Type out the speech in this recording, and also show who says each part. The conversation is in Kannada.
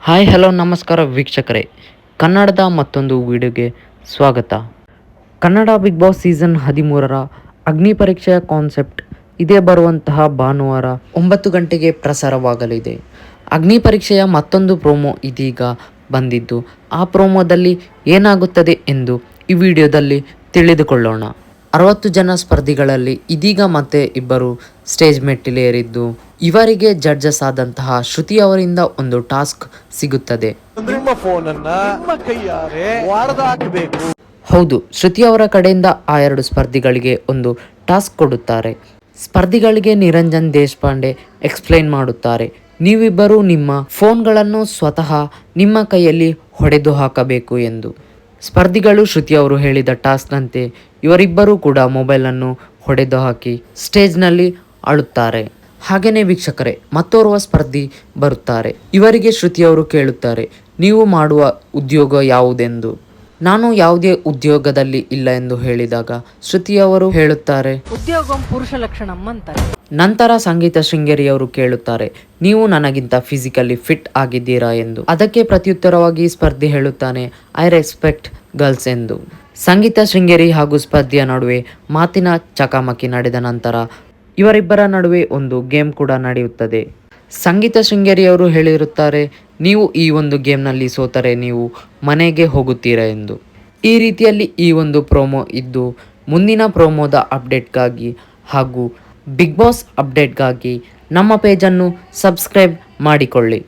Speaker 1: ಹಾಯ್ ಹಲೋ ನಮಸ್ಕಾರ ವೀಕ್ಷಕರೇ, ಕನ್ನಡದ ಮತ್ತೊಂದು ವಿಡಿಯೋಗೆ ಸ್ವಾಗತ. ಕನ್ನಡ ಬಿಗ್ ಬಾಸ್ ಸೀಸನ್ 13ರ ಅಗ್ನಿ ಪರೀಕ್ಷೆಯ ಕಾನ್ಸೆಪ್ಟ್ ಇದೇ ಬರುವಂತಹ ಭಾನುವಾರ 9 ಗಂಟೆಗೆ ಪ್ರಸಾರವಾಗಲಿದೆ. ಅಗ್ನಿ ಪರೀಕ್ಷೆಯ ಮತ್ತೊಂದು ಪ್ರೋಮೋ ಇದೀಗ ಬಂದಿದ್ದು, ಆ ಪ್ರೋಮೋದಲ್ಲಿ ಏನಾಗುತ್ತದೆ ಎಂದು ಈ ವಿಡಿಯೋದಲ್ಲಿ ತಿಳಿದುಕೊಳ್ಳೋಣ. 60 ಜನ ಸ್ಪರ್ಧಿಗಳಲ್ಲಿ ಇದೀಗ ಮತ್ತೆ ಇಬ್ಬರು ಸ್ಟೇಜ್ ಮೆಟ್ಟಿಲೇರಿದ್ದು, ಇವರಿಗೆ ಜಡ್ಜಸ್ ಆದಂತಹ ಶ್ರುತಿ ಅವರಿಂದ ಒಂದು ಟಾಸ್ಕ್ ಸಿಗುತ್ತದೆ. ಹೌದು, ಶ್ರುತಿ ಅವರ ಕಡೆಯಿಂದ ಆ 2 ಸ್ಪರ್ಧಿಗಳಿಗೆ ಒಂದು ಟಾಸ್ಕ್ ಕೊಡುತ್ತಾರೆ. ಸ್ಪರ್ಧಿಗಳಿಗೆ ನಿರಂಜನ್ ದೇಶಪಾಂಡೆ ಎಕ್ಸ್ಪ್ಲೈನ್ ಮಾಡುತ್ತಾರೆ, ನೀವಿಬ್ಬರು ನಿಮ್ಮ ಫೋನ್ಗಳನ್ನು ಸ್ವತಃ ನಿಮ್ಮ ಕೈಯಲ್ಲಿ ಹೊಡೆದು ಹಾಕಬೇಕು ಎಂದು. ಸ್ಪರ್ಧಿಗಳು ಶ್ರುತಿ ಅವರು ಹೇಳಿದ ಟಾಸ್ಕ್ನಂತೆ ಇವರಿಬ್ಬರೂ ಕೂಡ ಮೊಬೈಲನ್ನು ಹೊಡೆದು ಹಾಕಿ ಸ್ಟೇಜ್ನಲ್ಲಿ ಅಳುತ್ತಾರೆ. ಹಾಗೆಯೇ ವೀಕ್ಷಕರೇ, ಮತ್ತೋರ್ವ ಸ್ಪರ್ಧಿ ಬರುತ್ತಾರೆ. ಇವರಿಗೆ ಶ್ರುತಿ ಅವರು ಕೇಳುತ್ತಾರೆ, ನೀವು ಮಾಡುವ ಉದ್ಯೋಗ ಯಾವುದೆಂದು. ನಾನು ಯಾವುದೇ ಉದ್ಯೋಗದಲ್ಲಿ ಇಲ್ಲ ಎಂದು ಹೇಳಿದಾಗ ಶ್ರುತಿ ಅವರು ಹೇಳುತ್ತಾರೆ,
Speaker 2: ಉದ್ಯೋಗಂ ಪುರುಷ ಲಕ್ಷಣಂ ಅಂತಾರೆ.
Speaker 1: ನಂತರ ಸಂಗೀತ ಶೃಂಗೇರಿ ಅವರು ಕೇಳುತ್ತಾರೆ, ನೀವು ನನಗಿಂತ ಫಿಸಿಕಲಿ ಫಿಟ್ ಆಗಿದ್ದೀರಾ ಎಂದು. ಅದಕ್ಕೆ ಪ್ರತ್ಯುತ್ತರವಾಗಿ ಸ್ಪರ್ಧಿ ಹೇಳುತ್ತಾನೆ, ಐ ರೆಸ್ಪೆಕ್ಟ್ ಗರ್ಲ್ಸ್ ಎಂದು. ಸಂಗೀತ ಶೃಂಗೇರಿ ಹಾಗೂ ಸ್ಪರ್ಧಿಯ ನಡುವೆ ಮಾತಿನ ಚಕಮಕಿ ನಡೆದ ನಂತರ ಇವರಿಬ್ಬರ ನಡುವೆ ಒಂದು ಗೇಮ್ ಕೂಡ ನಡೆಯುತ್ತದೆ. ಸಂಗೀತ ಶೃಂಗೇರಿ ಅವರು ಹೇಳಿರುತ್ತಾರೆ, ನೀವು ಈ ಒಂದು ಗೇಮ್ನಲ್ಲಿ ಸೋತರೆ ನೀವು ಮನೆಗೆ ಹೋಗುತ್ತೀರಾ ಎಂದು. ಈ ರೀತಿಯಲ್ಲಿ ಈ ಒಂದು ಪ್ರೋಮೋ ಇದ್ದು, ಮುಂದಿನ ಪ್ರೋಮೋದ ಅಪ್ಡೇಟ್ಗಾಗಿ ಹಾಗೂ ಬಿಗ್ ಬಾಸ್ ಅಪ್ಡೇಟ್ಗಾಗಿ ನಮ್ಮ ಪೇಜನ್ನು ಸಬ್ಸ್ಕ್ರೈಬ್ ಮಾಡಿಕೊಳ್ಳಿ.